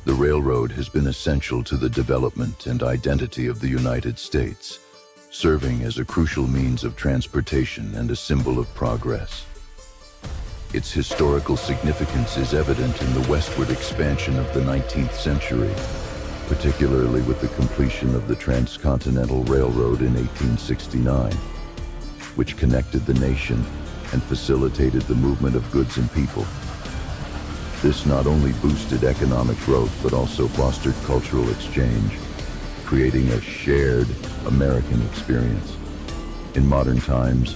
The railroad has been essential to the development and identity of the United States, serving as a crucial means of transportation and a symbol of progress. Its historical significance is evident in the westward expansion of the 19th century, particularly with the completion of the Transcontinental Railroad in 1869, which connected the nation and facilitated the movement of goods and people. This not only boosted economic growth, but also fostered cultural exchange, creating a shared American experience. In modern times,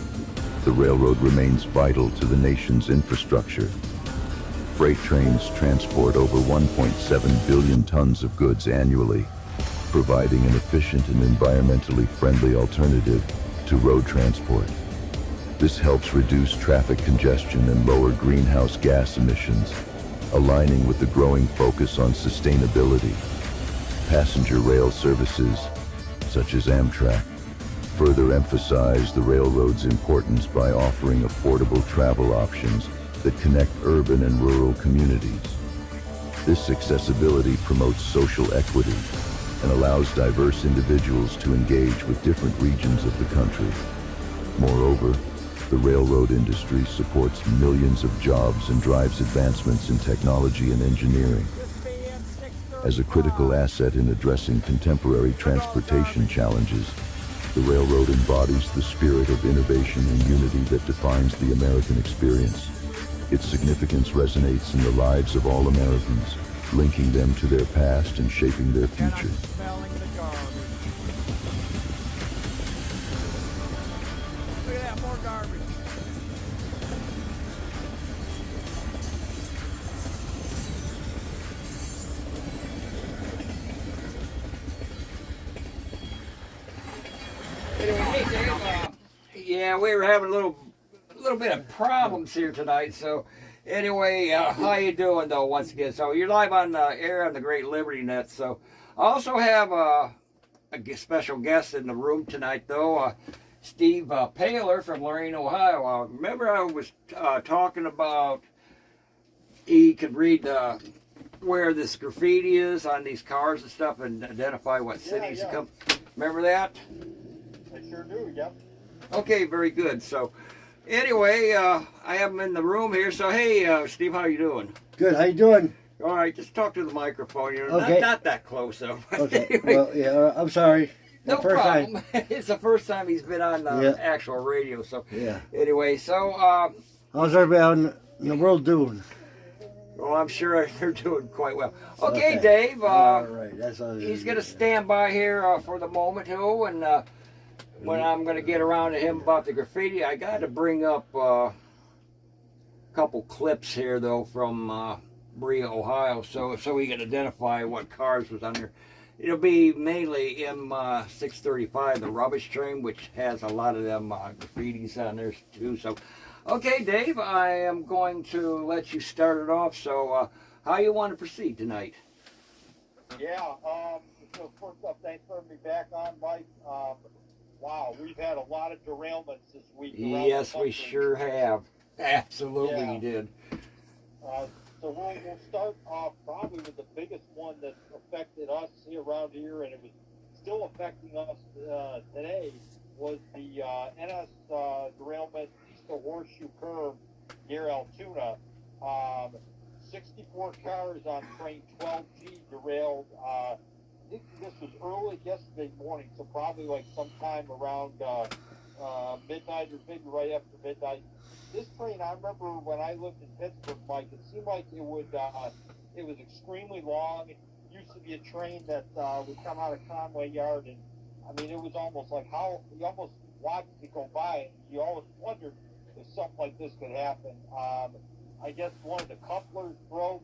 the railroad remains vital to the nation's infrastructure. Freight trains transport over 1.7 billion tons of goods annually, providing an efficient and environmentally friendly alternative to road transport. This helps reduce traffic congestion and lower greenhouse gas emissions, aligning with the growing focus on sustainability. Passenger rail services, such as Amtrak, further emphasize the railroad's importance by offering affordable travel options that connect urban and rural communities. This accessibility promotes social equity and allows diverse individuals to engage with different regions of the country. Moreover, the railroad industry supports millions of jobs and drives advancements in technology and engineering. As a critical asset in addressing contemporary transportation challenges, the railroad embodies the spirit of innovation and unity that defines the American experience. Its significance resonates in the lives of all Americans, linking them to their past and shaping their future. Look at that, more garbage. Anyway, hey Dave, yeah, we were having a little bit of problems here tonight. So, anyway, how you doing though? Once again, so you're live on the air on the Great Liberty Net. So, I also have a special guest in the room tonight, though. Steve Paler from Lorain, Ohio. Remember I was talking about he could read where this graffiti is on these cars and stuff and identify what cities come. Remember that? I sure do, yep. Okay, very good. So anyway, I have him in the room here. So hey, Steve, how you doing? Good, how you doing? All right, just talk to the microphone. You know, Okay. not that close though. Okay, Anyway. well, yeah, I'm sorry. No First problem. It's the first time he's been on actual radio. So Yeah. anyway, so How's everybody out in the world doing? well, I'm sure they're doing quite well. Okay, Dave. All right, that's all. He's going to stand by here for the moment, too, and when I'm going to get around to him about the graffiti, I got to bring up a couple clips here, though, from Brea, Ohio, so we can identify what cars was on there. It'll be mainly M635, the rubbish train, which has a lot of them graffitis on there, too. So, okay, Dave, I am going to let you start it off. So, how you want to proceed tonight? Yeah, so first up, thanks for having me back on, Mike. Wow, we've had a lot of derailments this week. Yes, we sure have. Absolutely, we did. So we'll start off probably with the biggest one that affected us around here, and it was still affecting us today, was the NS derailment east of Horseshoe Curve near Altoona. 64 cars on train 12G derailed. I think this was early yesterday morning, so probably like sometime around midnight or maybe right after midnight. This train, I remember when I lived in Pittsburgh, Mike, it seemed like it was extremely long. It used to be a train that would come out of Conway Yard, and I mean, it was almost like how you almost watched it go by, and you always wondered if something like this could happen. I guess one of the couplers broke,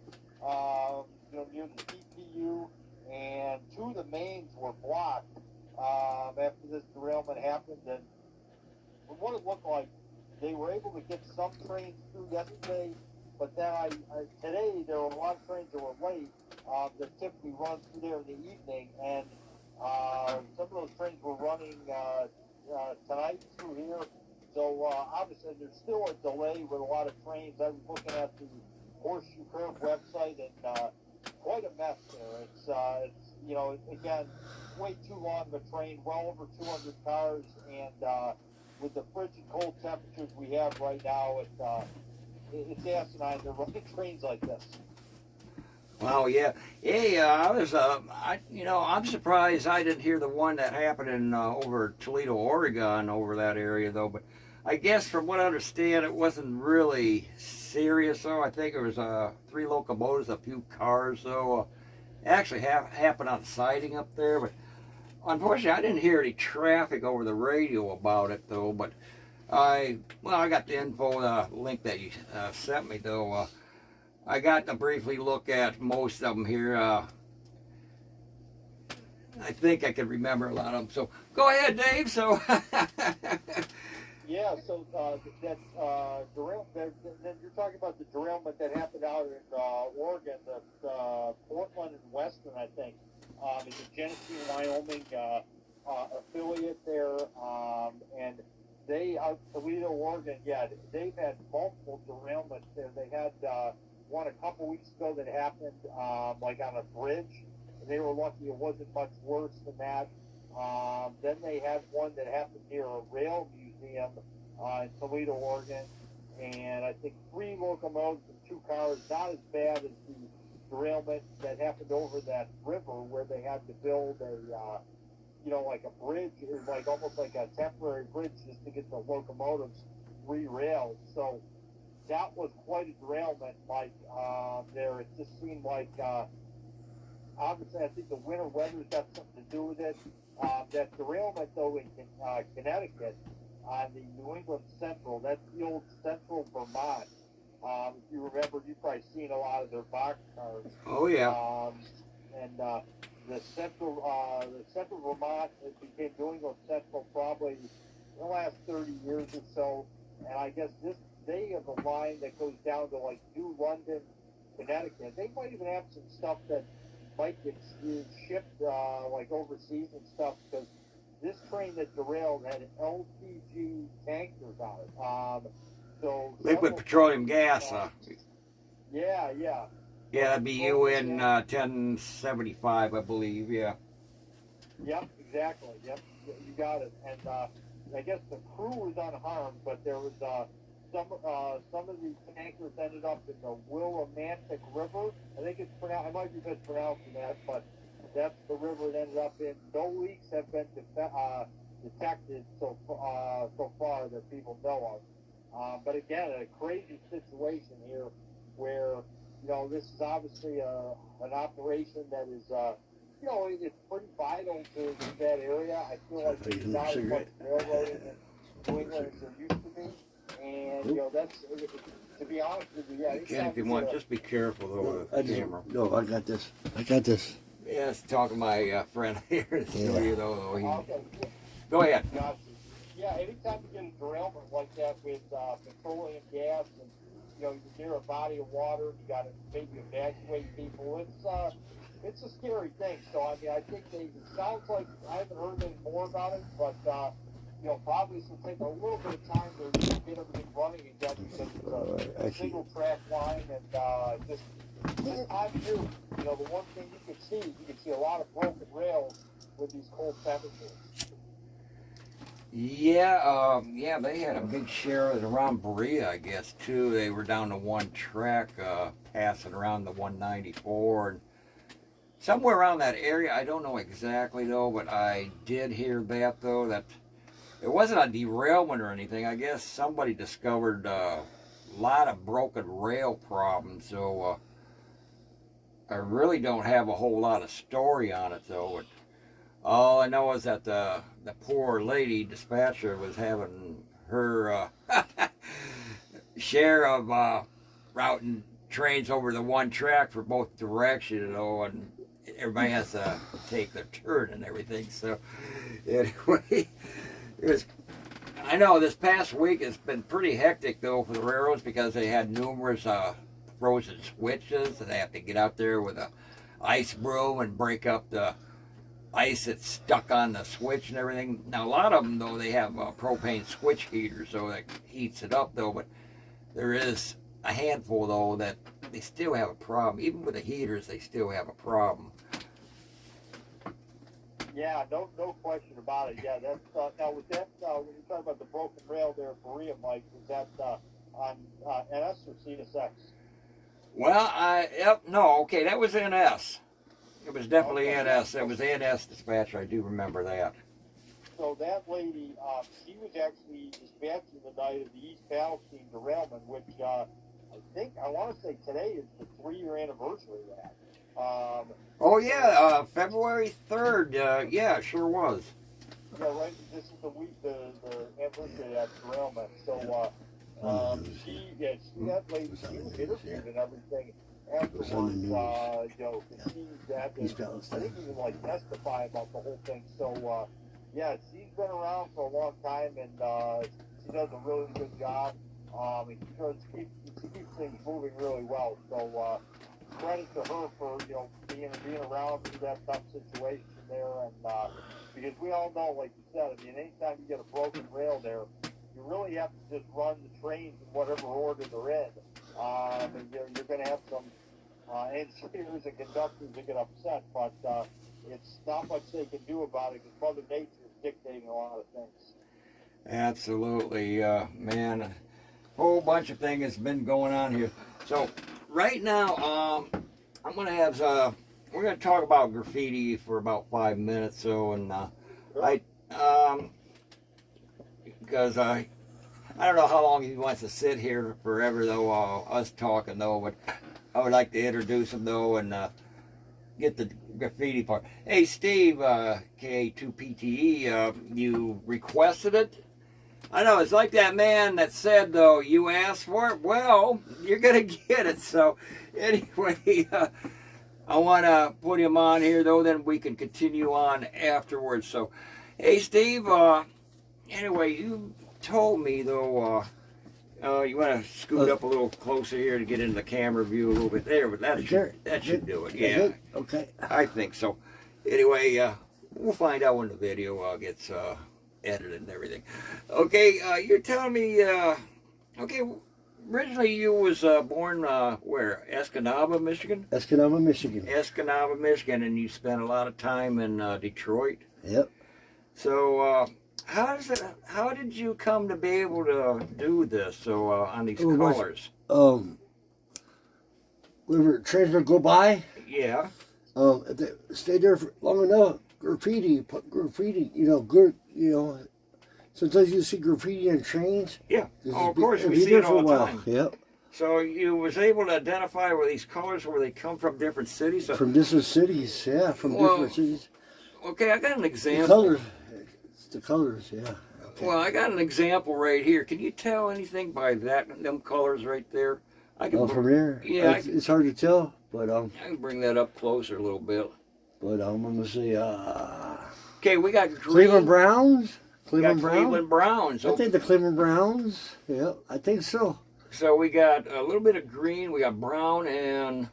near the CPU, and two of the mains were blocked after this derailment happened, and from what it looked like, they were able to get some trains through yesterday, but then today there were a lot of trains that were late that typically run through there in the evening, and some of those trains were running tonight through here. So obviously there's still a delay with a lot of trains. I was looking at the Horseshoe Curve website, and quite a mess there. know, again, way too long of a train, well over 200 cars, and with the frigid cold temperatures we have right now, it's asinine to run trains like this. Wow, yeah. Hey, I'm surprised I didn't hear the one that happened in over Toledo, Oregon, over that area though. But I guess from what I understand, it wasn't really serious. Though I think it was 3 locomotives, a few cars. Though it actually happened on siding up there. But unfortunately, I didn't hear any traffic over the radio about it though. But I got the info, link that you sent me though. I got to briefly look at most of them here. I think I can remember a lot of them. So go ahead, Dave. So yeah, so that derailment. You're talking about the derailment that happened out in Oregon, the Portland and Weston, I think. It's a Genesee, Wyoming affiliate there, and they out Toledo, Oregon. Yeah, they've had multiple derailments there. They had one a couple weeks ago that happened like on a bridge, and they were lucky it wasn't much worse than that. Then they had one that happened near a rail museum in Toledo, Oregon, and I think 3 locomotives and 2 cars. Not as bad as the derailment that happened over that river where they had to build a like a bridge, or like almost like a temporary bridge just to get the locomotives re-railed. So that was quite a derailment, like there. It just seemed like, obviously, I think the winter weather's got something to do with it. That derailment, though, in Connecticut, on the New England Central, that's the old Central Vermont. If you remember, you've probably seen a lot of their box cars. oh yeah. And the Central Vermont, it became New England Central probably in the last 30 years or so. And I guess they have a line that goes down to like New London, Connecticut. They might even have some stuff that might get shipped like overseas and stuff, because this train that derailed had LPG tankers on it. So Liquid petroleum gas. Yeah. Yeah, that'd be UN 1075, I believe. Yeah. Yep, exactly. Yep, you got it. And I guess the crew was unharmed, but there was some of the tankers ended up in the Willimantic River. I think it's pronounced. I might be mispronouncing that, but that's the river it ended up in. No leaks have been detected so far that people know of. But again, a crazy situation here, where this is obviously an operation that is it's pretty vital to that area. I feel like there's not as much railroading in New England as there used to be. And, that's, to be honest with you, yeah. Again, if you want, just be careful though with the camera. No, I got this. I got this. Yeah, it's talking to my friend here in the studio though. Okay. Go ahead. Gotcha. Yeah, anytime you get a derailment like that with petroleum gas, and you're near a body of water, you got to maybe evacuate people. It's a scary thing. So I mean, I think it sounds like I haven't heard any more about it, but probably this will take a little bit of time to get everything running again, because it's a single track line, and just this time of year, the one thing you can see a lot of broken rails with these cold temperatures. Yeah, they had a big share of it around Berea, I guess, too. They were down to one track, passing around the 194, and somewhere around that area. I don't know exactly, though, but I did hear that, though, that it wasn't a derailment or anything. I guess somebody discovered a lot of broken rail problems, so I really don't have a whole lot of story on it, though. But all I know is that the poor lady dispatcher was having her share of routing trains over the one track for both directions, and everybody has to take their turn and everything. So anyway, I know this past week has been pretty hectic though for the railroads, because they had numerous frozen switches, and they have to get out there with a ice broom and break up the ice that's stuck on the switch and everything. Now a lot of them though, they have propane switch heaters, so that heats it up though, but there is a handful though that they still have a problem. Even with the heaters, they still have a problem. Yeah, no question about it. Yeah, that's now was that when you talk about the broken rail there at Berea, Mike? Was that on NS or CSX? Well, no, okay, that was NS. It was definitely Okay, NS. yeah. That was NS dispatcher. I do remember that. So that lady, she was actually dispatching the night of the East Palestine derailment, which I think I want to say today is the 3-year anniversary of that. Oh yeah, February 3rd. Yeah, it sure was. Yeah, right. This is the week, the anniversary of that derailment. So that lady, she was interviewed and everything afterwards. You know, she had to, I think even like testify about the whole thing. So yeah, she's been around for a long time and she does a really good job. And she keeps things moving really well. So credit to her for being around through that tough situation there, and because we all know, like you said, I mean, anytime you get a broken rail there, you really have to just run the trains in whatever order they're in, and you're going to have some engineers and conductors that get upset, but it's not much they can do about it because Mother Nature is dictating a lot of things. Absolutely, man. A whole bunch of things has been going on here. So right now, I'm gonna have we're gonna talk about graffiti for about 5 minutes, so, and because I don't know how long he wants to sit here forever though, us talking though, but I would like to introduce him though and get the graffiti part. Hey Steve, KA2PTE, you requested it? I know, it's like that man that said, though, you asked for it, well, you're going to get it. So, anyway, I want to put him on here, though, then we can continue on afterwards. So, hey, Steve, anyway, you told me, though, you want to scoot up a little closer here to get into the camera view a little bit there, but that should do it. Yeah, Okay. I think so. Anyway, we'll find out when the video gets edited and everything. Okay, you're telling me, okay, originally you was born where? Escanaba, Michigan? Escanaba, Michigan. Escanaba, Michigan, and you spent a lot of time in Detroit. Yep. So, how did you come to be able to do this? So, on these colors? Whenever trains would go by, Yeah. if they stayed there for long enough, graffiti, good, sometimes you see graffiti on trains. Yeah. Oh, of course, It'd we be see there it for a all the while. time. Yep. So you was able to identify where these colors, where they come from different cities? So, From different cities, yeah, different cities. okay, I got an The example. colors, it's the colors, yeah. Okay. Well, I got an example right here. Can you tell anything by them colors right there? I can. From here, Yeah, it's hard to tell, but I can bring that up closer a little bit. I'm gonna say Okay, we got green. Cleveland Browns. We got Cleveland Browns. I think the Cleveland Browns. Yeah, I think so. So we got a little bit of green. We got brown and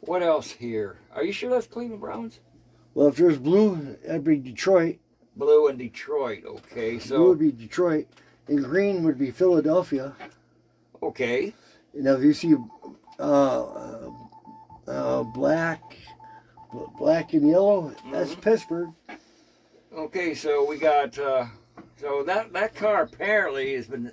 what else here? Are you sure that's Cleveland Browns? Well, if there's blue, that'd be Detroit. Blue and Detroit. Okay, Blue so would be Detroit, and green would be Philadelphia. okay. Now, if you see black and yellow, that's Pittsburgh. Okay, so we got so that car apparently has been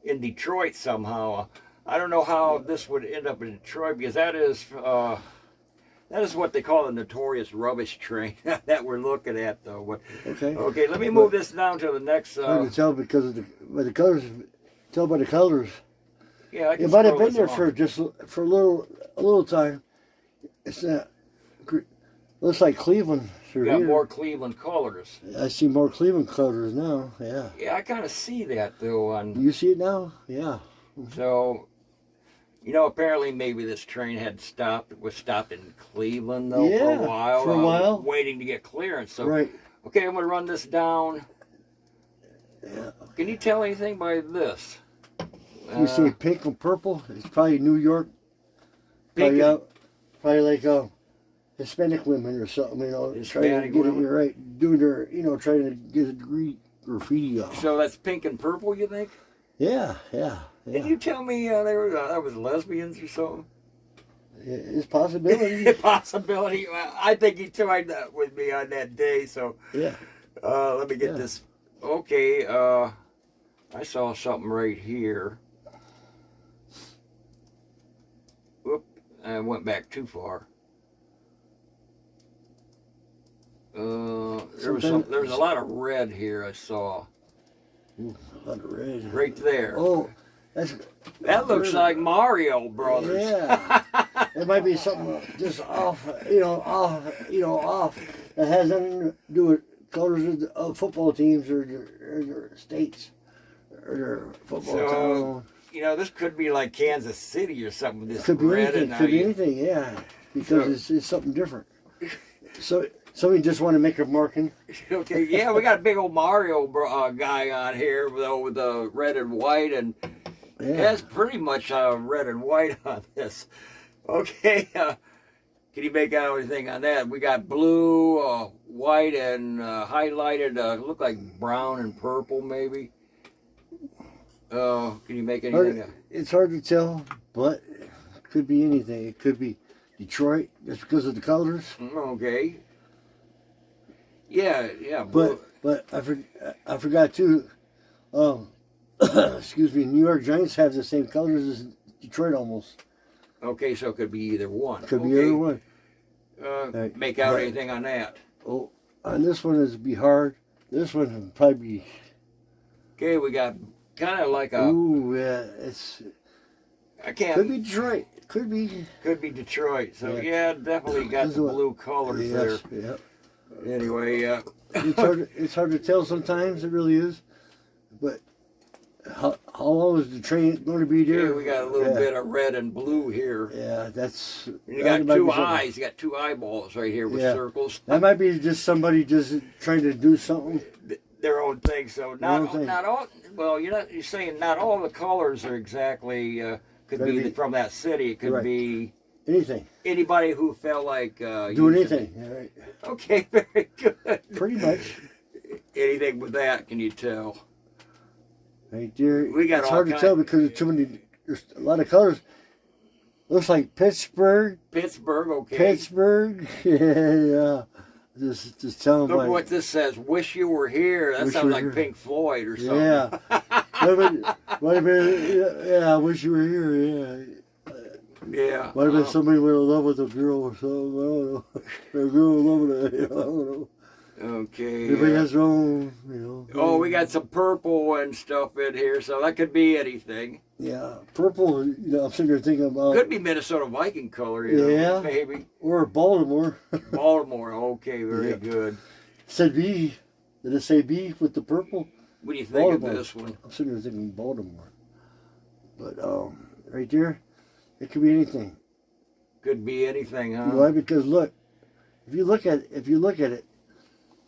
in Detroit somehow. I don't know how this would end up in Detroit because that is what they call the notorious rubbish train that we're looking at, though. But, Okay. okay, let me move this down to the next. Hard to tell because of by the colors. Tell by the colors. Yeah, I can It might have scroll been there this along. for a little time. It's not. Looks like Cleveland through Got here. more Cleveland colors. I see more Cleveland colors now. Yeah. Yeah, I kind of see that though. On You see it now? Yeah. so, apparently maybe this train was stopped in Cleveland though for Yeah, a while. for a while. Waiting to get clearance. So, Right. okay, I'm gonna run this down. Yeah. Can you tell anything by this? You see pink and purple? It's probably New York. Pink Probably like Hispanic women or something. Trying to Hispanic get women? it right, doing their, trying to get a graffiti off. So that's pink and purple, you think? Yeah. Did you tell me that was lesbians or something? It's possibility. Possibility. Well, I think he tried that with me on that day. So Yeah. let me get this. Okay. I saw something right here. Whoop! I went back too far. There was a lot of red here. I saw. Ooh, a lot of red. Right there. Oh, that looks like Mario Brothers. Yeah. It might be something just off. Off. That has nothing to do with colors of football teams or their states or their football town. This could be like Kansas City or something. This Could be red anything. Could be anything. Yeah, because it's something different. So somebody just want to make a marking. Okay, yeah, we got a big old Mario guy on here with the red and white, and that's pretty much red and white on this. Okay, can you make out anything on that? We got blue, white, and highlighted, look like brown and purple maybe. Can you make anything? It's hard to tell, but it could be anything. It could be Detroit, just because of the colors. Okay. Yeah. But I forgot too. Excuse me. New York Giants have the same colors as Detroit almost. Okay, so it could be either one. Could be either one. Make out anything on that? Oh, on this one it'd be hard. This one would probably be. Okay, we got kind of like a. Ooh, yeah, it's. I can't. Could be Detroit. Could be. Could be Detroit. So yeah, definitely got the blue colors there. Yeah. Anyway, it's hard to tell sometimes. It really is. But how long is the train going to be there? Yeah, we got a little bit of red and blue here. Yeah, that's. You got two eyes. You got two eyeballs right here with circles. That might be just somebody just trying to do something. Their own thing. So not all. Well, you're saying not all the colors are exactly. Could be from that city. It could be anything. Anybody who felt like doing anything. All right. Okay, very good. Pretty much. Anything with that? Can you tell? Right there. We got it's hard to tell because there's too many. There's a lot of colors. Looks like Pittsburgh. Okay. Pittsburgh. Yeah. Just tell them. Look what this says. Wish you were here. That sounds like Pink Floyd or something. Yeah. Might have been, yeah, I wish you were here. Yeah. Yeah. Might have been somebody with a love with a girl or something. I don't know. A girl in love with I don't know. Okay. Everybody has their own, Oh, we got some purple and stuff in here, so that could be anything. Yeah, purple. I'm sitting there thinking about. Could be Minnesota Viking color. Yeah. Maybe. Or Baltimore. Baltimore. Okay, very good. Said B. Did it say B with the purple? What do you think of this one? I'm sitting there thinking Baltimore. But right there, it could be anything. Could be anything, huh? Why? Because look, if you look at it,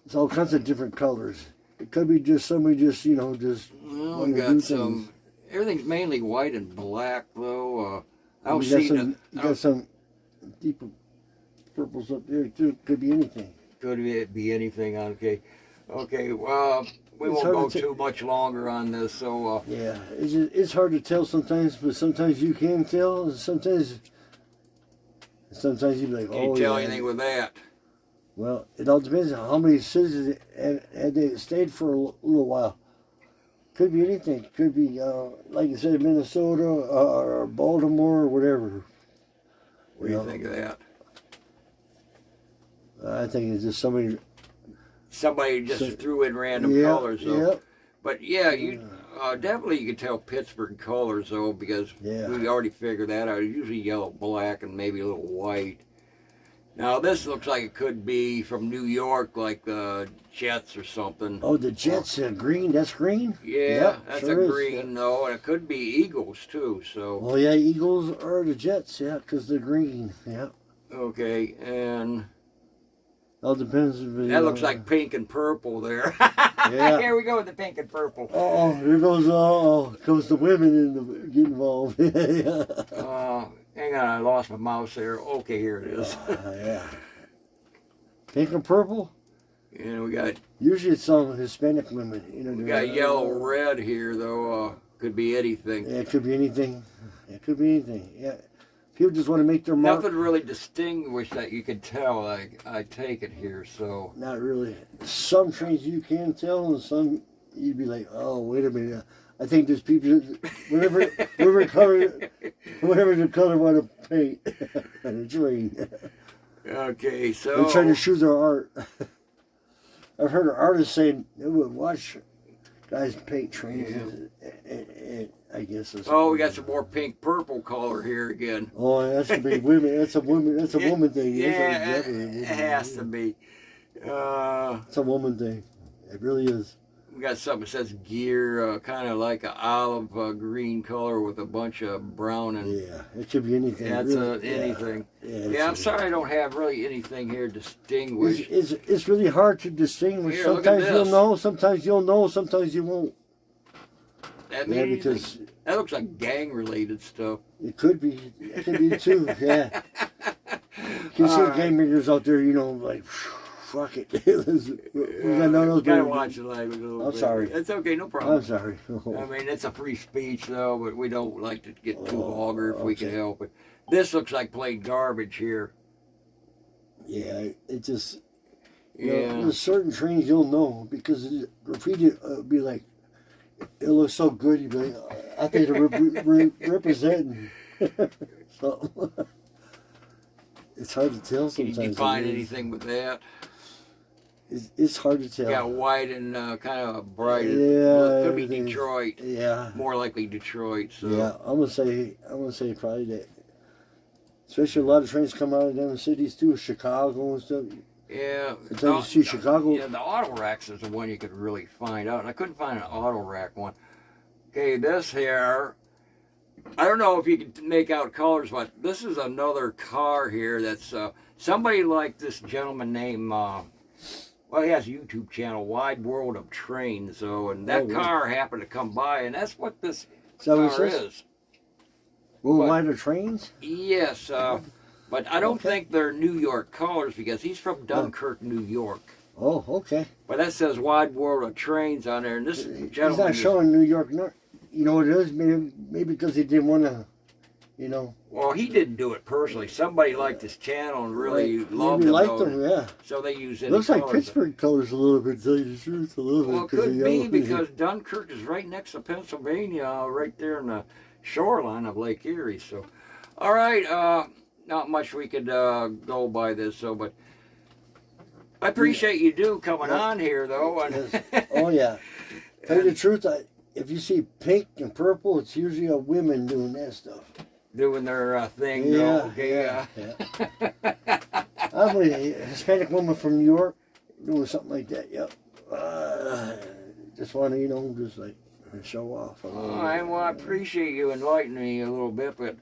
it's all kinds of different colors. It could be just somebody just we got some. Everything's mainly white and black, though. You got some deeper purples up there too. Could be anything. Could be anything. Okay. Well, we won't go too much longer on this. So yeah, it's hard to tell sometimes, but sometimes you can tell, and sometimes you'd be like, can you tell anything with that? Well, it all depends on how many cities had they stayed for a little while. Could be anything. Could be, like you said, Minnesota or Baltimore or whatever. What do you think of that? I think it's just somebody just threw in random colors, though. Yep. But definitely you can tell Pittsburgh colors, though, because we already figured that out. It's usually yellow, black, and maybe a little white. Now this looks like it could be from New York, like the Jets or something. Oh, the Jets are green. That's green. Yeah, that's a green though, and it could be Eagles too. So. Well, yeah, Eagles are the Jets, because they're green. Yeah. Okay, and. All depends. That looks like pink and purple there. Yeah. Here we go with the pink and purple. Oh, here goes the women get involved. Hang on, I lost my mouse there. Okay, here it is. Yeah. Pink and purple? And we got... Usually it's some Hispanic women. We got yellow, red here, though. Could be anything. Yeah, it could be anything. It could be anything, yeah. People just want to make their mark. Nothing really distinguished that you could tell. I take it here, so. Not really. Some trains you can tell, and some you'd be like, oh, wait a minute. I think there's people, whatever the color want to paint on a train. Okay, so. They're trying to shoot their art. I've heard artists saying they would watch guys paint trains, and I guess it's. Oh, we got some more pink purple color here again. Oh, that's a big women. That's a woman. That's a woman thing. Yeah, it has to be. It's a woman thing. It really is. We got something that says gear, kind of like an olive green color with a bunch of brown and. Yeah, it could be anything. That's really. anything. Yeah, I'm sorry I don't have really anything here distinguished. It's really hard to distinguish. Here, look at Sometimes you'll this. know, sometimes you'll know, sometimes you won't. That Yeah, means because that looks like gang-related stuff. it could be. It could be too. Yeah. You can see game makers out there, like, fuck it. We got none of those. Gotta watch the language a little I'm bit. sorry. It's okay, no problem. I'm sorry. I mean, it's a free speech, though, but we don't like to get too Oh, vulgar if we can okay. help it. This looks like plain garbage here. Yeah, it just. Yeah. There's certain trains you'll know because graffiti be like, it looks so good. You'd be like, I think they're representing. So it's hard to tell Can you sometimes. define anything with that? It's hard to tell. You got white and kind of bright. Yeah, Could be everything's- Detroit. Yeah. More likely Detroit. So. Yeah, I'm gonna say probably that. Especially a lot of trains come out of them cities too, Chicago and stuff. Yeah. Sometimes you see Chicago. Yeah, the auto racks is the one you could really find out. And I couldn't find an auto rack one. Okay, this here, I don't know if you can make out colors, but this is another car here that's somebody like this gentleman named, well, he has a YouTube channel, Wide World of Trains. So, and that Oh, really? car happened to come by, and that's what this So it car says is. worldwide of trains. Yes, but I don't Okay. think they're New York colors because he's from Dunkirk, New York. Oh, okay. But that says Wide World of Trains on there, and this He's gentleman. not showing New York. You know what it is? Maybe because he didn't want to. Well, he didn't do it personally. Somebody liked his channel and really loved maybe him. liked though, them. Yeah. So they used it. Looks like Pittsburgh colors a little bit. To tell you the truth, a little Well, it bit. 'cause could of be yellow. because Dunkirk is right next to Pennsylvania, right there in the shoreline of Lake Erie. So, all right, not much we could go by this. So, but I appreciate you coming on here, though. And Yes. Oh yeah. Tell you the truth, if you see pink and purple, it's usually a women doing that stuff. doing their thing. Yeah, though, okay, yeah. I'm a Hispanic woman from New York doing something like that. Yep. Just want to, just like show off. A little All right, well, I appreciate you enlightening me a little bit, but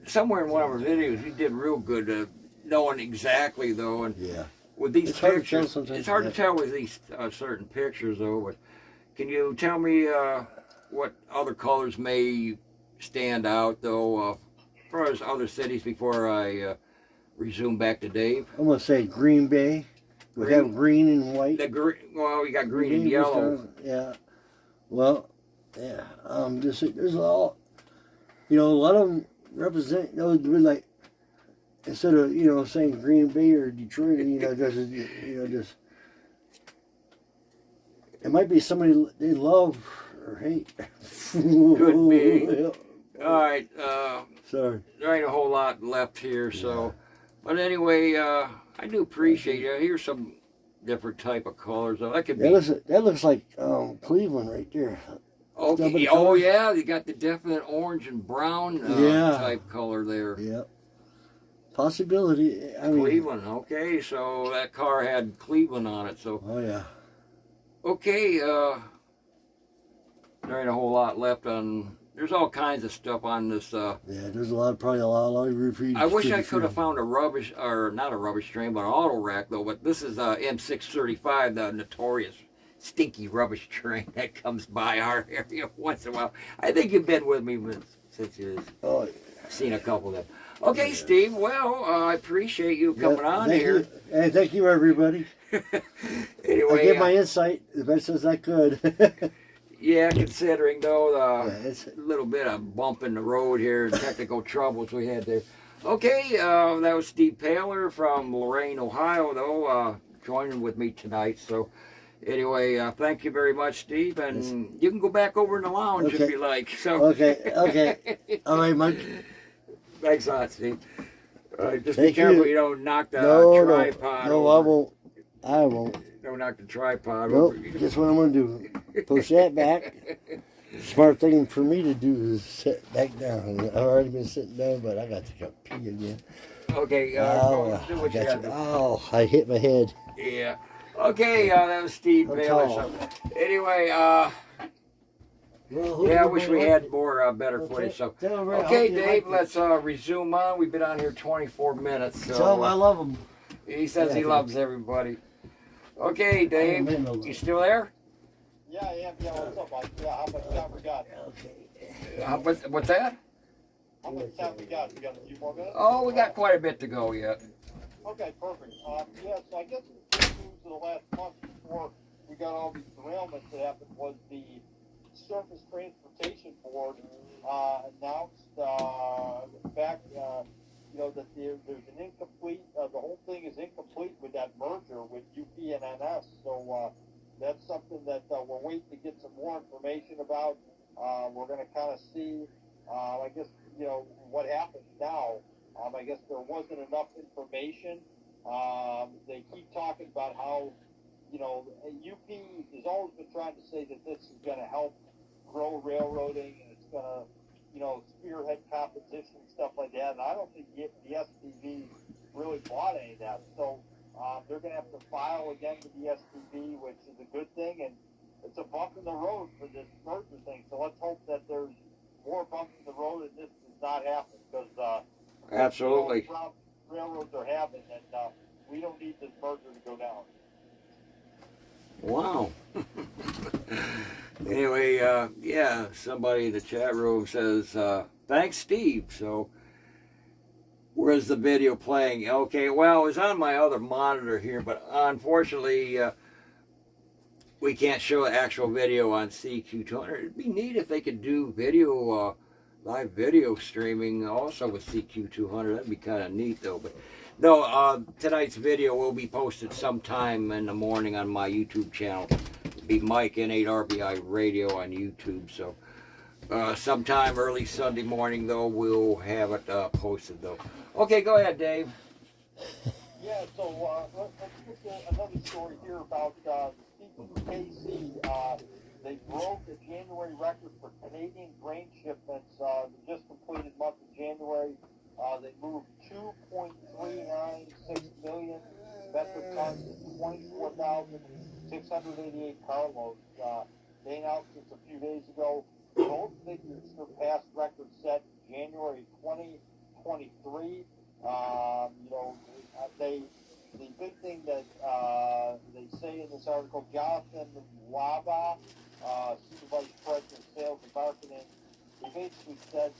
somewhere in one of our videos you did real good knowing exactly though, and Yeah. with these It's hard to tell pictures, sometimes, it's hard yeah. to tell with these certain pictures though. But can you tell me what other colors may stand out though, as far as other cities before I resume back to Dave? I'm gonna say Green Bay. We Green- have green and white. Well, we got green and was yellow. done, yeah. Well, yeah. There's a lot. A lot of them represent. Like instead of saying Green Bay or Detroit, just it might be somebody they love or hate. Could be. Yeah. All right. Sorry. There ain't a whole lot left here, so. But anyway, I do appreciate it. Here's some different type of colors. Though. That could be. That looks like Cleveland right there. Okay. double Oh colors. yeah, you got the definite orange and brown Yeah. type color there. Yep. Possibility. I mean. Cleveland. Okay, so that car had Cleveland on it. So Oh yeah. okay, there ain't a whole lot left on. There's all kinds of stuff on this. Yeah, there's probably a lot of graffiti. I wish I could have found a rubbish, or not a rubbish train, but an auto rack though. But this is M635, the notorious stinky rubbish train that comes by our area once in a while. I think you've been with me since you've Oh, seen a couple of them. Okay, Steve. Well, I appreciate you coming on thank here. you. Hey, thank you, everybody. I Anyway, gave my insight the best as I could. Yeah, considering though Yeah, it's the little bit of bump in the road here, technical troubles we had there. Okay, that was Steve Paler from Lorain, Ohio, though, joining with me tonight. So, anyway, thank you very much, Steve, and you can go back over in the lounge if Okay. you like. So, okay. All right, Mike. Thanks a lot, Steve. Just be Thank careful you. you don't knock the No, tripod no, over. I won't. Don't knock the tripod Nope. over. Guess what I'm gonna do? Push that back. Smart thing for me to do is sit back down. I've already been sitting down, but I got to go pee again. Okay, Oh, go do what you got to do. oh, I hit my head. Yeah. Okay, that was Steve I'm Baylor. tall. So, anyway, Well, yeah, I wish we had more better footage. So, okay, Dave, let's resume on. We've been on here 24 minutes. So, So I love them. he says he Yeah, loves everybody. Okay, Dave, you still there? Yeah, I am. Yeah, what's up, Mike? Yeah, how much time we got? Okay. What's that? How much time we got? We got a few more minutes? Oh, we got quite a bit to go yet. Okay, perfect. Yeah, so I guess the big news of the last month before we got all these derailments that happened was the Surface Transportation Board announced back, that there's an incomplete, the whole thing is incomplete with that merger with UP and NS. So that's something that we're waiting to get some more information about. We're going to kind of see, I guess, what happens now. I guess there wasn't enough information. They keep talking about how, UP has always been trying to say that this is going to help grow railroading and it's going to, spearhead competition and stuff like that. And I don't think the STB really bought any of that. So they're going to have to file again with the STB, which is a good thing. And it's a bump in the road for this merger thing. So let's hope that there's more bumps in the road and this does not happen because Absolutely. Railroads are having, and we don't need this merger to go down. Wow. Anyway, yeah, somebody in the chat room says, thanks, Steve. So, where's the video playing? Okay, well, it's on my other monitor here, but unfortunately, we can't show actual video on CQ200. It'd be neat if they could do video, live video streaming also with CQ200. That'd be kind of neat, though. But no, tonight's video will be posted sometime in the morning on my YouTube channel. It'll be Mike N8RBI Radio on YouTube. So sometime early Sunday morning, though, we'll have it posted, though. Okay, go ahead, Dave. Yeah, so let's get to another story here about the CPKC. They broke the January record for Canadian grain shipments. The just completed month of January, they moved 2.396 million metric tons and 24,688 carloads. They announced this a few days ago. Both figures surpassed records set January 2023. The big thing that they say in this article, Jonathan Waba, Senior Vice President of Sales and Marketing, he basically said,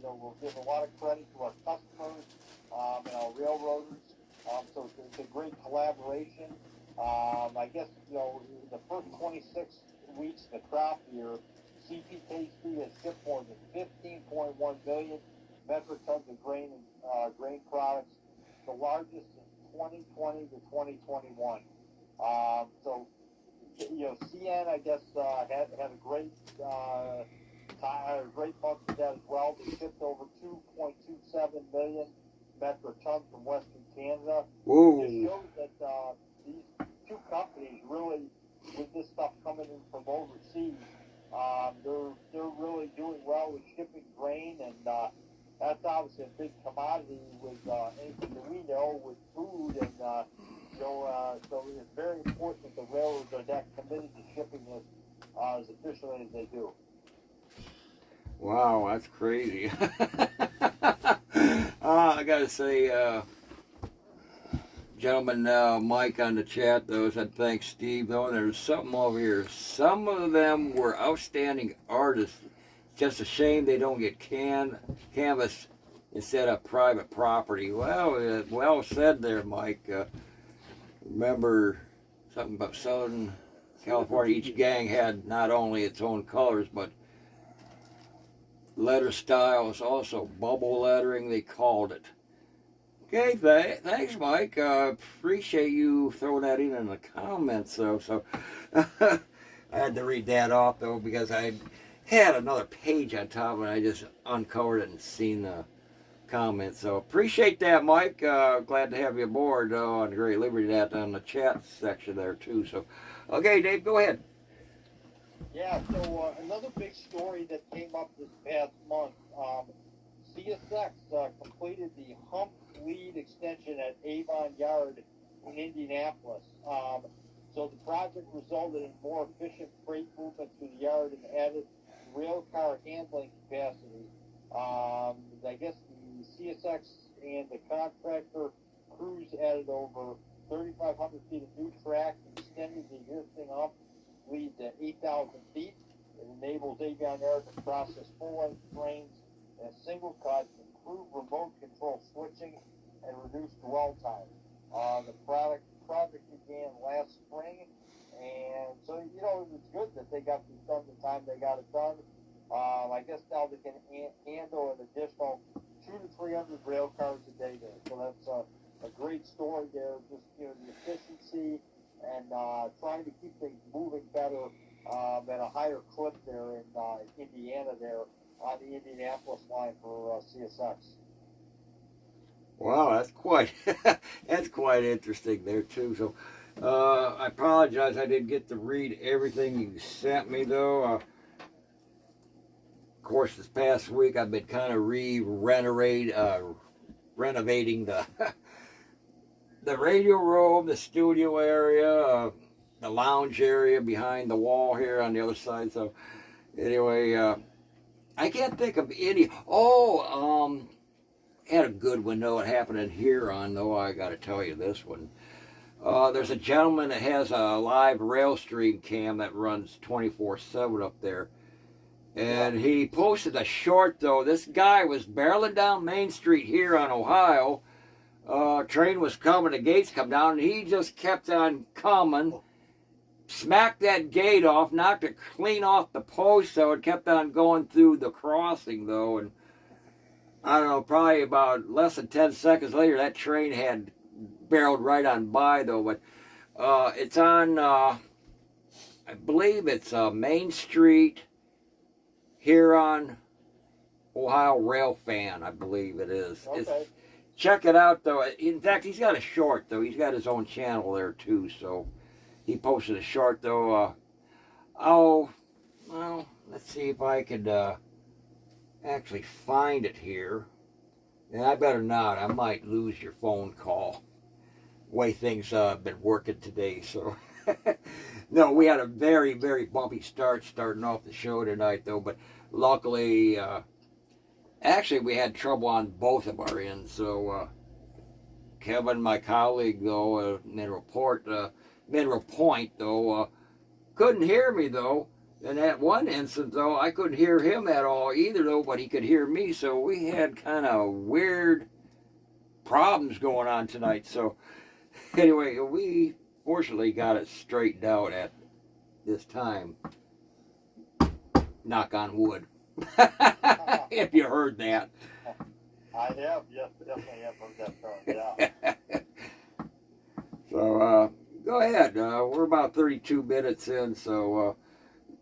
we'll give a lot of credit to our customers and our railroaders. So it's a great collaboration. I guess, in the first 26 weeks of the crop year, CPKC has shipped more than 15.1 million metric tons of grain and grain products, the largest in 2020 to 2021. So, CN, I guess, had a great great month with that as well. They shipped over 2.27 million metric tons from Western Canada. Whoa. It just shows that these two companies really, with this stuff coming in from overseas, they're really doing well with shipping grain, and that's obviously a big commodity with anything that we know with food, and so it's very important that the railroads are that committed to shipping this as efficiently as they do. Wow, that's crazy. I gotta say, gentleman Mike on the chat though said thanks Steve though, and there's something over here. Some of them were outstanding artists. Just a shame they don't get canvas instead of private property. Well, well said there, Mike. Remember something about Southern California, each gang had not only its own colors, but letter styles, also bubble lettering, they called it. Okay, thanks, Mike. Appreciate you throwing that in the comments, though. So I had to read that off, though, because I had another page on top, and I just uncovered it and seen the comments. So appreciate that, Mike. Glad to have you aboard on the Great Liberty Net on the chat section there, too. So, okay, Dave, go ahead. Yeah, so another big story that came up this past month, CSX completed the hump lead extension at Avon Yard in Indianapolis. So the project resulted in more efficient freight movement through the yard and added rail car handling capacity. I guess the CSX and the contractor crews added over 3,500 feet of new track and extended the existing hump lead to 8,000 feet. It enables Avon Yard to process full-length trains in a single cut, improve remote control switching, and reduce dwell time. The project began last spring, and so, you know, it was good that they got this done the time they got it done. I guess now they can handle an additional 200 to 300 rail cars a day there. So that's a great story there. Just, you know, the efficiency and trying to keep things moving better at a higher clip there in Indiana there on the Indianapolis line for CSX. Wow, that's quite that's quite interesting there too. So I apologize I didn't get to read everything you sent me though. Of course, this past week I've been kind of renovating the the radio room, the studio area, the lounge area behind the wall here on the other side. So anyway, I can't think of any. Had a good one though. It happened in Huron though. I got to tell you this one. There's a gentleman that has a live rail stream cam that runs 24/7 up there, and he posted a short though. This guy was barreling down Main Street here on Ohio. Train was coming, the gates come down, and he just kept on coming. Smacked that gate off, knocked it clean off the post, so it kept on going through the crossing though, and I don't know, probably about less than 10 seconds later, that train had barreled right on by, though. But it's on, I believe it's Main Street, Huron, Ohio Rail Fan, I believe it is. Okay. Check it out, though. In fact, he's got a short, though. He's got his own channel there, too. So he posted a short, though. Let's see if I could actually find it here. And I better not. I might lose your phone call. Way things have been working today. So, no, we had a very, very bumpy starting off the show tonight, though. But luckily, actually, we had trouble on both of our ends. So, Kevin, my colleague, though, Mineral Point, though, couldn't hear me, though. In that one instance, though, I couldn't hear him at all either, though, but he could hear me. So we had kind of weird problems going on tonight. So anyway, we fortunately got it straightened out at this time. Knock on wood. If you heard that. I have, yes, definitely have heard that term, yeah. So go ahead. We're about 32 minutes in, so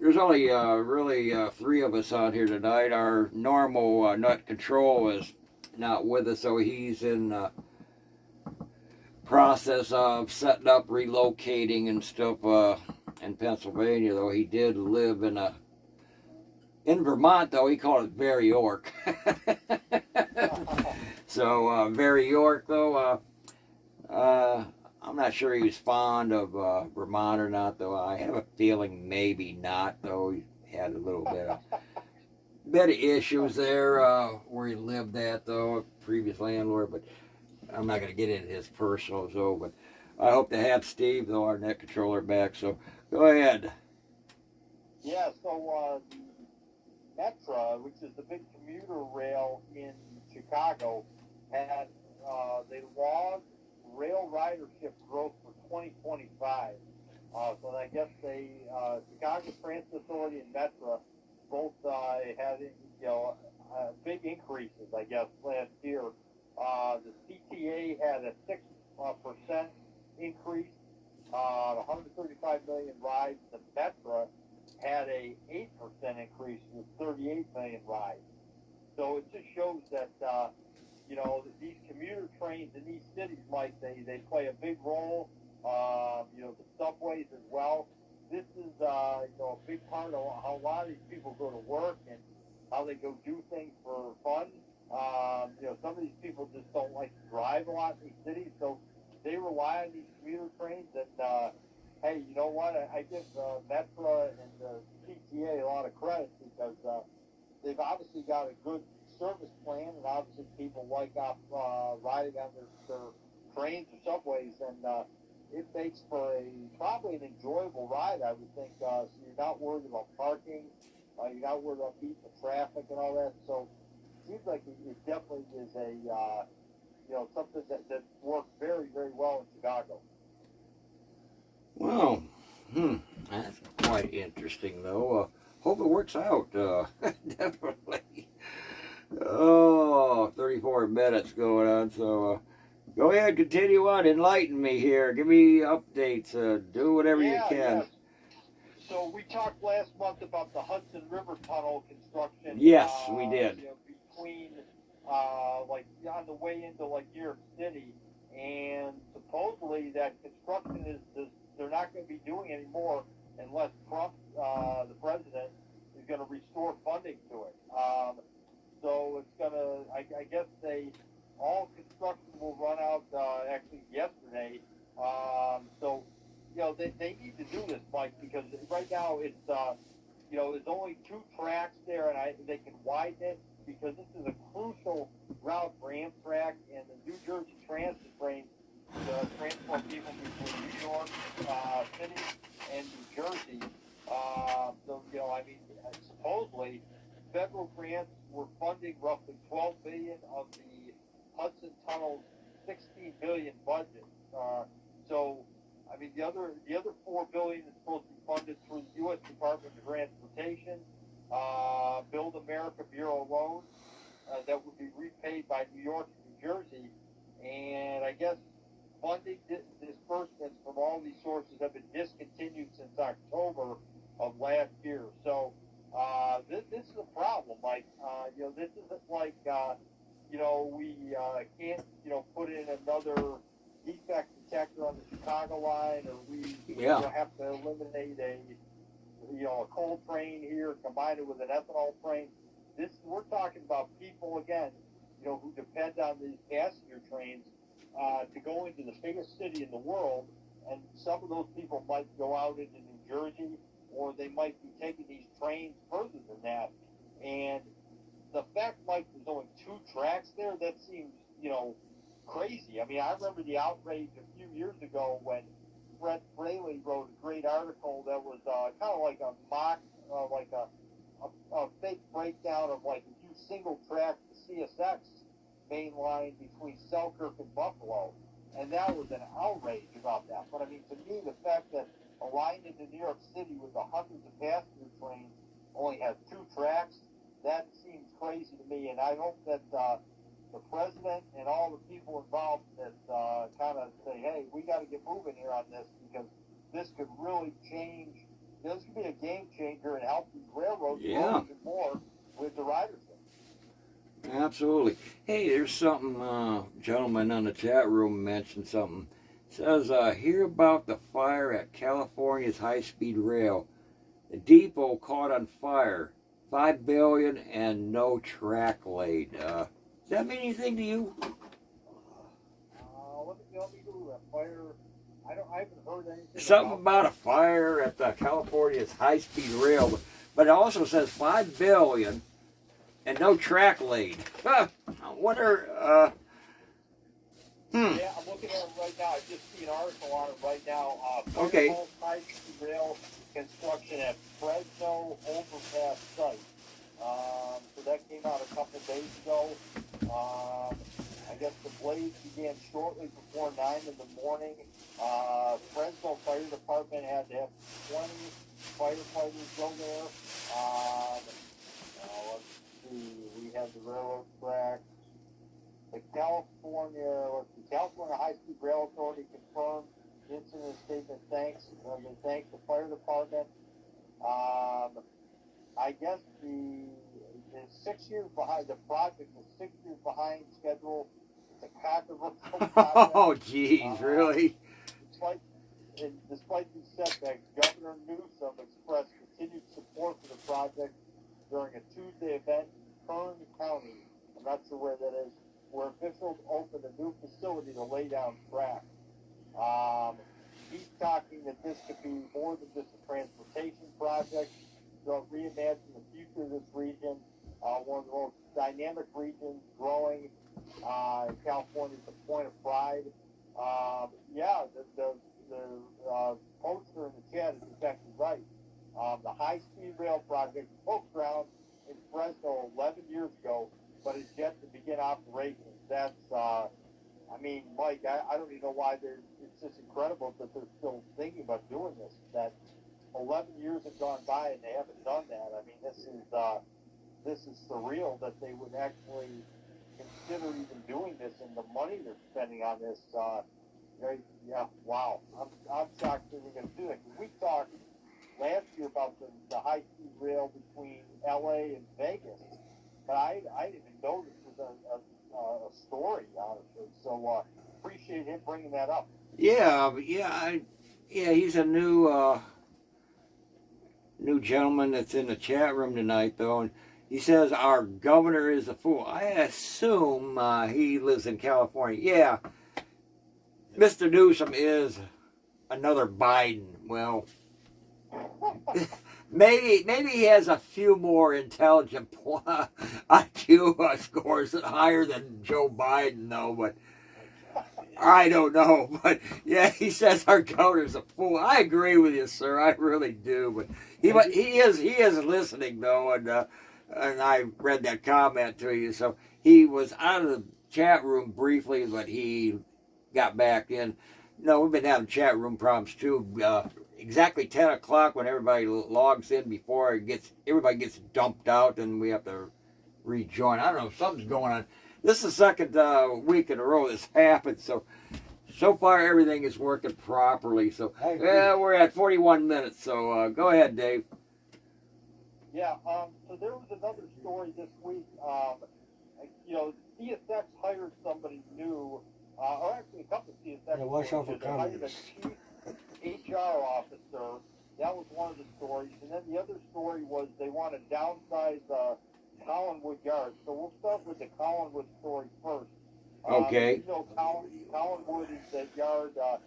there's only really three of us on here tonight. Our normal nut control is not with us, so he's in process of setting up, relocating and stuff in Pennsylvania, though he did live in Vermont, though. He called it Very York. So Very York, though, I'm not sure he was fond of Vermont or not, though. I have a feeling maybe not, though. He had a little bit of issues there where he lived at, though, a previous landlord. But I'm not going to get into his personals, though. But I hope to have Steve, though, our net controller, back. So go ahead. Yeah, so Metra, which is the big commuter rail in Chicago, had they logged rail ridership growth for 2025. So I guess they, Chicago Transit Authority and Metro both had, big increases, I guess, last year. The CTA had a 6% increase, 135 million rides. The Metro had a 8% increase with 38 million rides. So it just shows that, these commuter trains in these cities, Mike, they play a big role. The subways as well. This is, a big part of how a lot of these people go to work and how they go do things for fun. Some of these people just don't like to drive a lot in these cities, so they rely on these commuter trains. And hey, you know what? I give Metro and the CTA a lot of credit because they've obviously got a good service plan, and obviously people like riding on their trains or subways, and it makes for probably an enjoyable ride, I would think. So you're not worried about parking, you're not worried about beating the traffic and all that. So it seems like it definitely is something that works very, very well in Chicago. Wow. That's quite interesting, though. Hope it works out. Definitely. Oh, 34 minutes going on, so go ahead, continue on, enlighten me here, give me updates, do whatever you can. Yes. So we talked last month about the Hudson River Tunnel construction. Yes, we did. Between, on the way into, New York City, and supposedly that construction they're not going to be doing anymore unless Trump, the president, is going to restore funding to it. So it's going to, I guess all construction will run out actually yesterday. They need to do this, Mike, because right now it's, there's only 2 tracks there, and they can widen it because this is a crucial route for Amtrak and the New Jersey Transit trains to transport people between New York City and New Jersey. Supposedly federal grants were funding roughly $12 billion of the Hudson Tunnel's $16 billion budget. The other $4 billion is supposed to be funded through the U.S. Department of Transportation, Build America Bureau loans that would be repaid by New York and New Jersey. And I guess funding disbursements from all these sources have been discontinued since October of last year. So this is a problem. This isn't like we can't put in another defect detector on the Chicago line, or we have to eliminate a coal train here, combine it with an ethanol train. We're talking about people again, who depend on these passenger trains to go into the biggest city in the world, and some of those people might go out into New Jersey, or they might be taking these trains further than that. And the fact, Mike, there's only 2 tracks there, that seems, crazy. I remember the outrage a few years ago when Fred Fraley wrote a great article that was kind of like a mock, a fake breakdown of a few single track CSX main line between Selkirk and Buffalo. And that was an outrage about that. But to me, the fact that a line into New York City with the hundreds of passenger trains only has 2 tracks, that seems crazy to me. And I hope that the president and all the people involved in this kind of say, hey, we got to get moving here on this, because this could really change. This could be a game changer and help these railroads grow even more with the ridership. Absolutely. Hey, there's something, gentleman on the chat room mentioned something. It says, hear about the fire at California's high-speed rail. The depot caught on fire. $5 billion and no track laid. Does that mean anything to you? Let me do a fire. I haven't heard anything. Something about a fire at the California's high-speed rail, but it also says $5 billion and no track laid. I wonder. Yeah, I'm looking at it right now. I just see an article on it right now. Okay. High-speed rail construction at Fresno overpass site. So that came out a couple days ago. I I guess the blaze began shortly before 9 in the morning. Fresno Fire Department had to have 20 firefighters go there. Let's see, we have the railroad track. The California High-Speed Rail Authority confirmed the incident statement. They thanked the fire department. I guess the 6 years behind the project is 6 years behind schedule. It's a controversial project. Oh, geez, really? Despite these setbacks, Governor Newsom expressed continued support for the project during a Tuesday event in Kern County. I'm not sure where that is, where officials opened a new facility to lay down track. He's talking that this could be more than just a transportation project. They'll reimagine the future of this region, one of the most dynamic regions, growing. California is a point of pride. The poster in the chat is exactly right. The high-speed rail project broke ground in Fresno 11 years ago, but is yet to begin operations. That's, Mike, I don't even know why it's just incredible that they're still thinking about doing this. That 11 years have gone by and they haven't done that. I mean, this is surreal that they would actually consider even doing this, and the money they're spending on this. Wow. I'm shocked that they're going to do it. We talked last year about the high-speed rail between L.A. and Vegas, but I didn't even know this was a story, honestly. So appreciate him bringing that up. Yeah, he's a new gentleman that's in the chat room tonight, though, and he says our governor is a fool. I assume he lives in California. Yeah, Mr. Newsom is another Biden. Well, maybe he has a few more intelligent IQ scores higher than Joe Biden, though, but I don't know. But yeah, he says our governor's a fool. I agree with you, sir. I really do. But he is listening, though, and I read that comment to you. So he was out of the chat room briefly, but he got back in. No, we've been having chat room problems too. Exactly 10 o'clock when everybody logs in before everybody gets dumped out, and we have to rejoin. I don't know, something's going on. This is the second week in a row this happened, so far everything is working properly. So we're at 41 minutes, so go ahead, Dave. Yeah, so there was another story this week. CSX hired somebody new, or actually a couple of CSX. Yeah, watch out for they hired a communists. chief HR officer. That was one of the stories. And then the other story was they want to downsize Collinwood Yard. So we'll start with the Collinwood story first. Okay. Collinwood is that yard the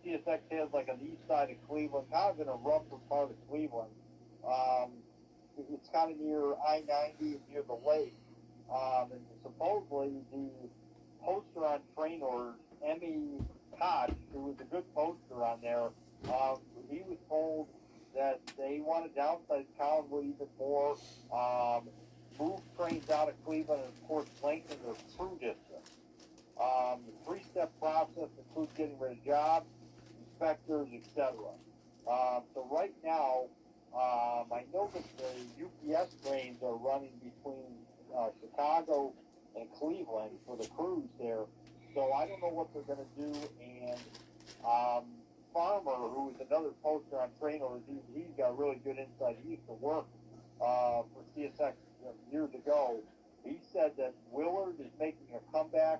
CSX has like on the east side of Cleveland, kind of in a rougher part of Cleveland. It's kind of near I-90 and near the lake. And supposedly the poster on train orders, Emmy Koch, who was a good poster on there, he was told that they want to downsize Collinwood even more, move trains out of Cleveland, and of course lengthen their crew distance. The three-step process includes getting rid of jobs, inspectors, etc. So right now, I know that the UPS trains are running between Chicago and Cleveland for the crews there. So I don't know what they're going to do. And Farmer, who is another poster on train orders, he's got really good insight. He used to work for CSX years ago. He said that Willard is making a comeback.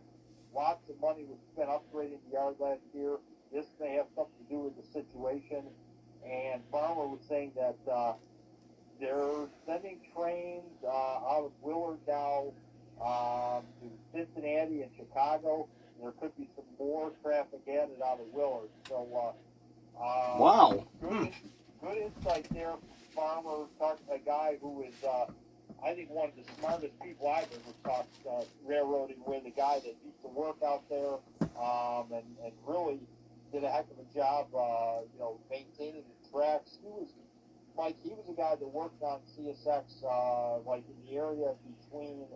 Lots of money was spent upgrading the yard last year. This may have something to do with the situation. And Farmer was saying that they're sending trains out of Willard now to Cincinnati and Chicago. There could be some more traffic added out of Willard. So, Wow. Good insight there from Farmer, a guy who is, I think, one of the smartest people I've ever talked railroading with, a guy that used to work out there and really did a heck of a job, maintaining the tracks. He was a guy that worked on CSX, like in the area between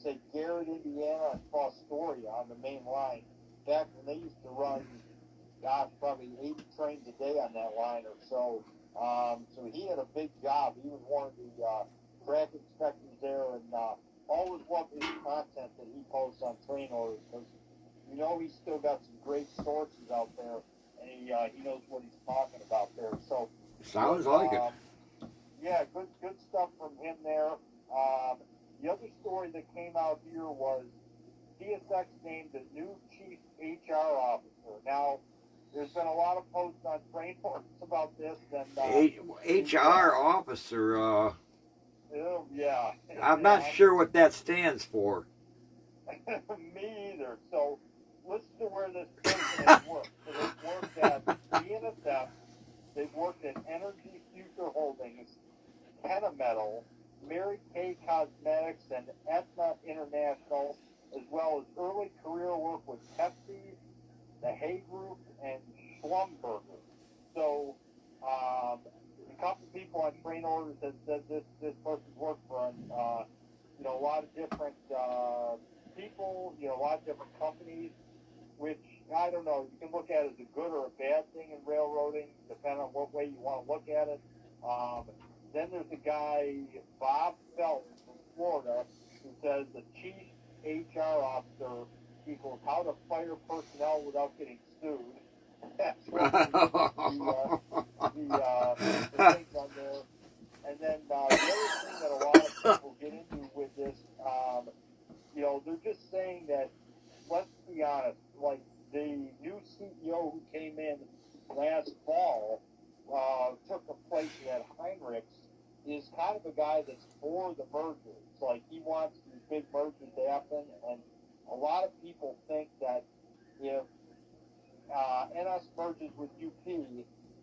say, Garrett, Indiana, and Fostoria on the main line. Back when they used to run, gosh, probably 80 trains a day on that line or so. So he had a big job. He was one of the track inspectors there, and always loved his content that he posts on train orders, because you know he's still got some great sources out there, and he knows what he's talking about there. So Sounds like it. yeah, good stuff from him there. The other story that came out here was CSX named a new chief HR officer. Now, there's been a lot of posts on train forums about this, and HR officer. yeah. I'm not sure what that stands for. Me either. So listen to where this person has worked. So they've worked at BNSF, they've worked at Energy Future Holdings, Kennametal, Mary Kay Cosmetics, and Aetna International, as well as early career work with Pepsi, the Hay Group, and Schlumberger. So a couple people on train orders have said this person's worked for a lot of different people, a lot of different companies, which I don't know. You can look at it as a good or a bad thing in railroading, depending on what way you want to look at it. Then there's a guy, Bob Felton from Florida, who says the chief HR officer equals how to fire personnel without getting sued. That's what the things on there. And then the other thing that a lot of people get into with this, they're just saying that, let's be honest, like the new CEO who came in last fall, took a place at Heinrichs, is kind of a guy that's for the mergers. Like, he wants these big mergers to happen, and a lot of people think that if NS merges with UP,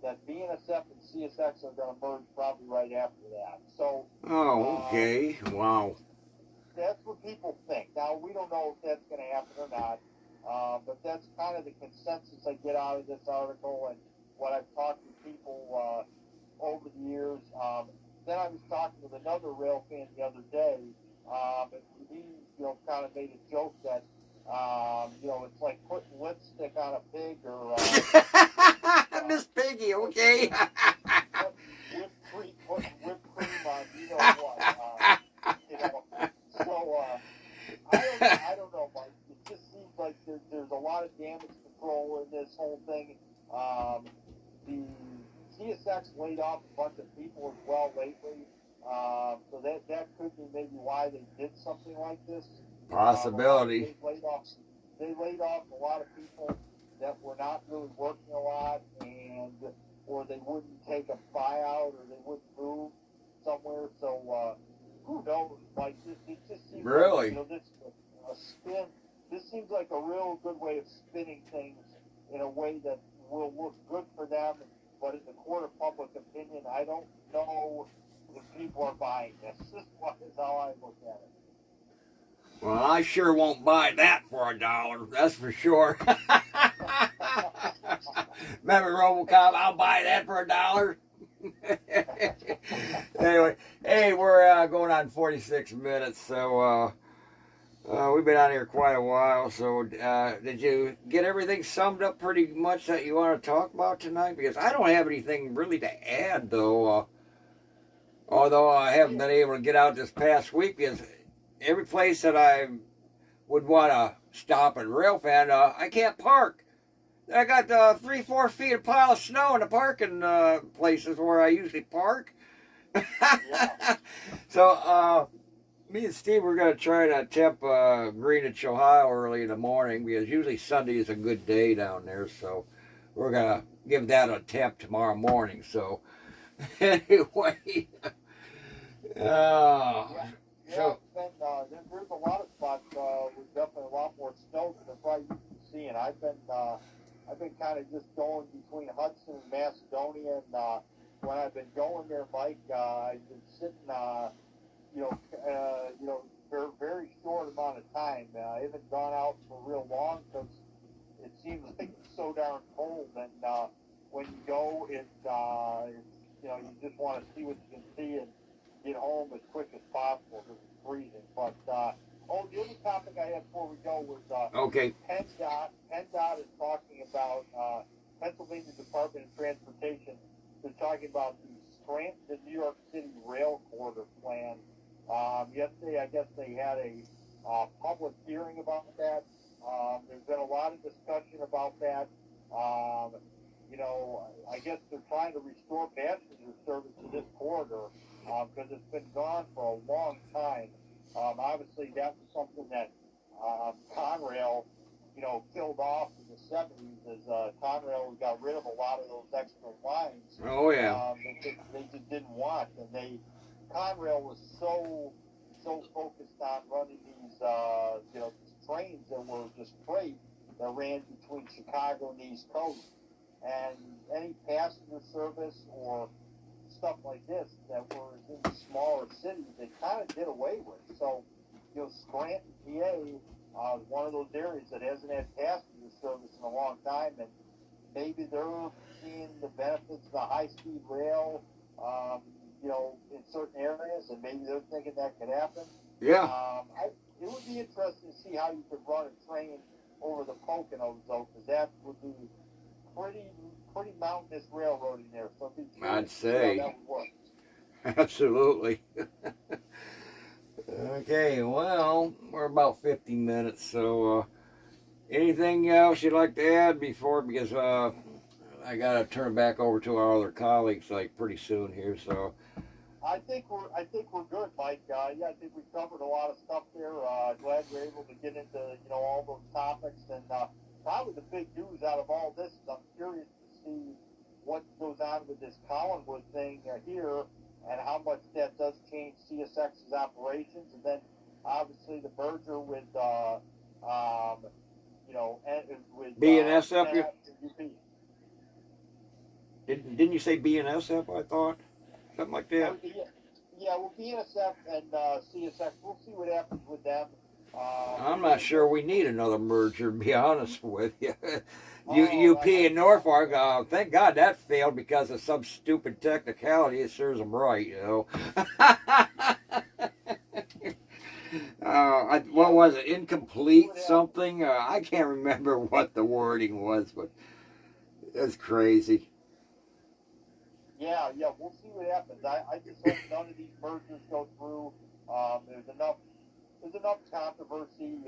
that BNSF and CSX are going to merge probably right after that. So, okay. Wow. That's what people think. Now, we don't know if that's going to happen or not, but that's kind of the consensus I get out of this article and what I've talked to people over the years. Then I was talking with another rail fan the other day, and he, kind of made a joke that, it's like putting lipstick on a pig or Miss Piggy, okay. putting whipped cream on, what. So I don't know, Mike. It just seems like there's a lot of damage control in this whole thing. The CSX laid off a bunch of people as well lately, so that could be maybe why they did something like this. Possibility. They laid off a lot of people that were not really working a lot, or they wouldn't take a buyout, or they wouldn't move somewhere. So who knows? Like it just seems really, like, this a spin. This seems like a real good way of spinning things in a way that will look good for them. But in the court of public opinion, I don't know if people are buying this. This is how I look at it. well, I sure won't buy that for $1. That's for sure. Remember RoboCop? I'll buy that for $1. Anyway, hey, we're going on 46 minutes, so we've been out here quite a while. So did you get everything summed up pretty much that you want to talk about tonight? Because I don't have anything really to add, though. Although I haven't been able to get out this past week, because every place that I would want to stop and railfan, I can't park. I got 3-4 feet of pile of snow in the parking places where I usually park. Yeah. So me and Steve were going to try to attempt Greenwich, Ohio early in the morning, because usually Sunday is a good day down there. So we're going to give that an attempt tomorrow morning. So anyway, Yeah, so there's a lot of spots with definitely a lot more snow than I'm probably used to seeing. I've been kind of just going between Hudson and Macedonia, and when I've been going there, Mike, I've been sitting, for a very short amount of time. I haven't gone out for real long because it seems like it's so darn cold, and when you go, you just want to see what you can see and get home as quick as possible because it's freezing. But Oh, the other topic I had before we go was Okay. PennDOT is talking about Pennsylvania Department of Transportation. They're talking about the Scranton to New York City rail corridor plan. Yesterday, I guess they had a public hearing about that. There's been a lot of discussion about that. You know, I guess they're trying to restore passenger service to this corridor because it's been gone for a long time. Obviously, that was something that Conrail, you know, killed off in the 70s as Conrail got rid of a lot of those extra lines. Oh, yeah. They just didn't want, and Conrail was so focused on running these, you know, these trains that were just freight that ran between Chicago and the East Coast, and any passenger service or stuff like this that were in the smaller cities, they kind of did away with. So, you know, Scranton, PA, is one of those areas that hasn't had passenger service in a long time, and maybe they're seeing the benefits of the high-speed rail, you know, in certain areas, and maybe they're thinking that could happen. Yeah. It would be interesting to see how you could run a train over the Poconos, though, because that would be pretty mountainous railroading there. So I'd say. How that would work. Absolutely. Okay, well, we're about 50 minutes, so anything else you'd like to add before, because I got to turn back over to our other colleagues like pretty soon here, so. I think we're good, Mike. Yeah, I think we covered a lot of stuff there. Glad we're able to get into, you know, all those topics, and probably the big news out of all this is I'm curious to see what goes on with this Collinwood thing here, and how much that does change CSX's operations, and then obviously the merger with, you know, with BNSF. UP. Didn't you say BNSF? I thought something like that. Yeah, well, BNSF and CSX, we'll see what happens with them. I'm not sure we need another merger, to be honest with you. UP and Norfolk, thank God that failed because of some stupid technicality. It serves them right, you know. What was it? Incomplete something? I can't remember what the wording was, but it's crazy. Yeah, we'll see what happens. I just hope none of these mergers go through. There's enough controversy,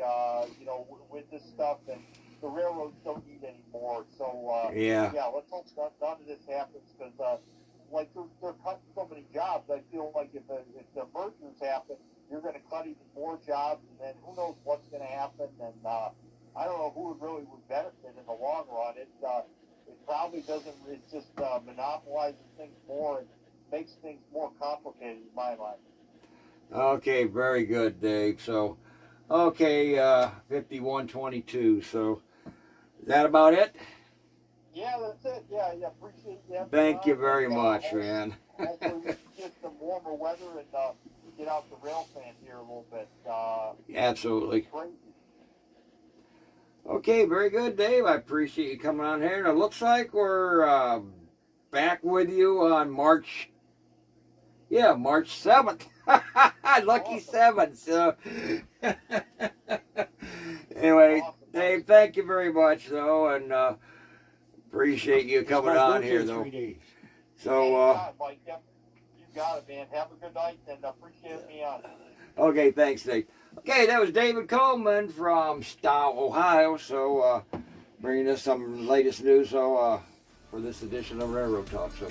you know, with this stuff, and the railroads don't need any more. So yeah, let's hope none of this happens, because like they're cutting so many jobs. I feel like if the mergers happen, you're going to cut even more jobs, and then who knows what's going to happen. And I don't know who really would benefit in the long run. It probably doesn't. It just monopolizes things more and makes things more complicated in my mind. Okay, very good, Dave. So, okay, 51:22. So, is that about it? Yeah, that's it. Yeah, appreciate you. Thank you very much, man. Hopefully we can get some warmer weather and get out the rail fan here a little bit. Absolutely. Crazy. Okay, very good, Dave. I appreciate you coming on here. And it looks like we're back with you on March 7th. Lucky 7th. So. Anyway, Awesome. Dave, thank you very much, though, and appreciate you coming on here, though. 3 days. So, Mike, you got it, man. Have a good night, and appreciate me on. okay, thanks, Dave. Okay, that was David Coleman from Stow, Ohio. So, bringing us some latest news. So, for this edition of Railroad Talk. So,